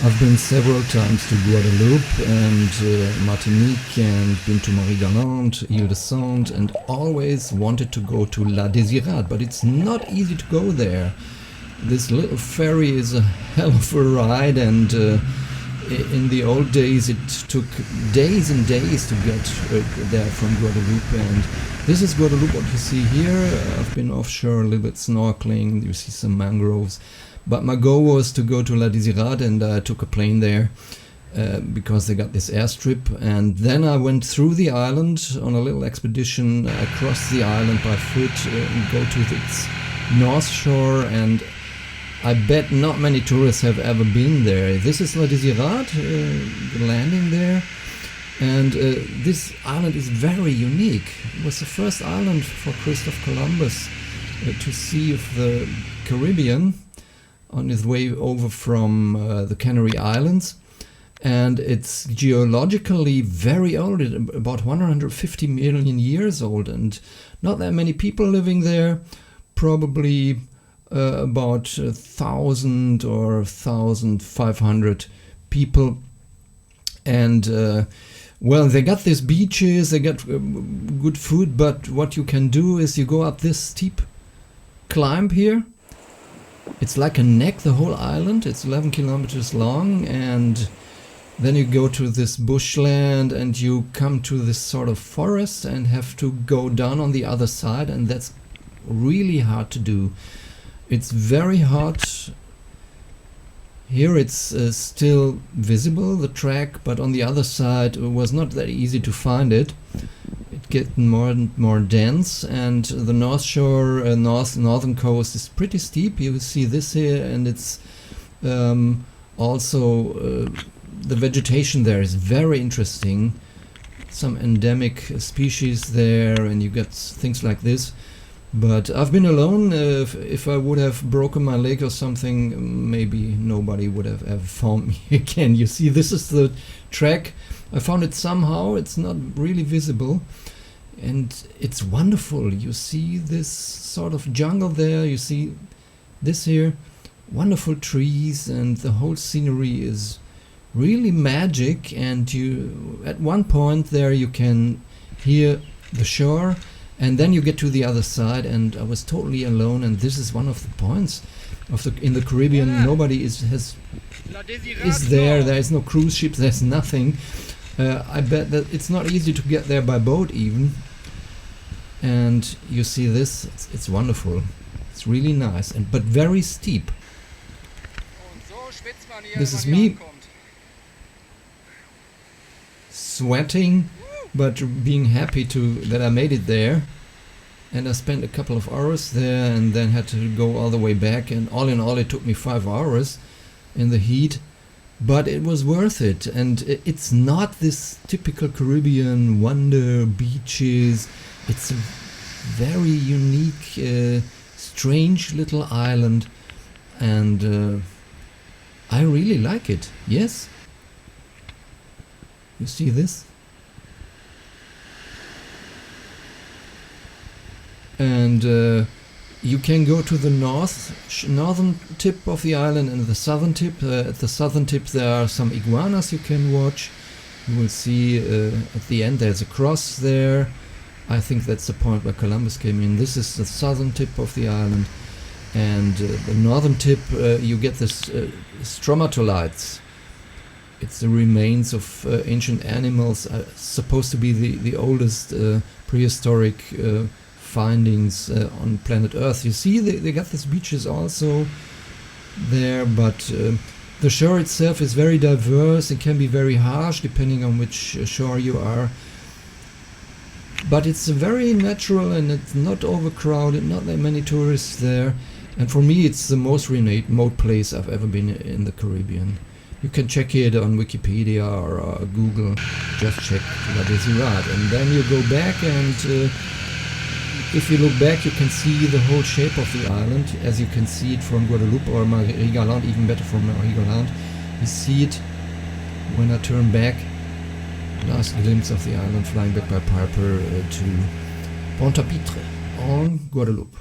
I've been several times to Guadeloupe and Martinique, and been to Marie-Galante, Ile-de-Saint, and always wanted to go to La Desirade, but it's not easy to go there. This little ferry is a hell of a ride, and in the old days it took days and days to get there from Guadeloupe. And this is Guadeloupe, what you see here. I've been offshore a little bit snorkeling, you see some mangroves. But my goal was to go to La Desirade, and I took a plane there because they got this airstrip. And then I went through the island on a little expedition across the island by foot, and go to its north shore. And I bet not many tourists have ever been there. This is La Desirade, the landing there. And this island is very unique. It was the first island for Christopher Columbus to see of the Caribbean on his way over from the Canary Islands. And it's geologically very old, about 150 million years old, and not that many people living there, probably about 1,000 or 1,500 people. And well, they got these beaches, they got good food, but what you can do is you go up this steep climb here. It's like a neck, the whole island. It's 11 kilometers long, and then you go to this bushland and you come to this sort of forest and have to go down on the other side, and that's really hard to do. It's very hot. Here it's still visible, the track, but on the other side it was not that easy to find it. It gets more and more dense, and the north shore, northern coast is pretty steep. You see this here, and it's also the vegetation there is very interesting. Some endemic species there, and you get things like this. But I've been alone. If I would have broken my leg or something, maybe nobody would have ever found me again. You see, this is the track. I found it somehow. It's not really visible. And it's wonderful. You see this sort of jungle there. You see this here. Wonderful trees, and the whole scenery is really magic. And you, at one point there, you can hear the shore. And then you get to the other side, and I was totally alone. And this is one of the points of in the Caribbean. Nobody is there. There is no cruise ships. There's nothing. I bet that it's not easy to get there by boat even. And you see this. It's wonderful. It's really nice, but very steep. This is me sweating, but being happy that I made it there. And I spent a couple of hours there, and then had to go all the way back, and all in all it took me 5 hours in the heat, but it was worth it. And it's not this typical Caribbean wonder beaches. It's a very unique, strange little island, and I really like it. Yes, you see this? And you can go to the northern tip of the island and the southern tip. At the southern tip there are some iguanas you can watch. You will see at the end there's a cross there. I think that's the point where Columbus came in. This is the southern tip of the island. And the northern tip, you get this stromatolites. It's the remains of ancient animals, supposed to be the oldest prehistoric findings on planet Earth. You see, they got these beaches also there, but the shore itself is very diverse. It can be very harsh depending on which shore you are. But it's very natural, and it's not overcrowded, not that many tourists there. And for me, it's the most remote place I've ever been in the Caribbean. You can check it on Wikipedia or Google. Just check La Desirade, and then you go back, and if you look back, you can see the whole shape of the island, as you can see it from Guadeloupe or Marie-Galante, even better from Marie-Galante. You see it when I turn back. Last glimpse of the island, flying back by Piper to Pointe-à-Pitre on Guadeloupe.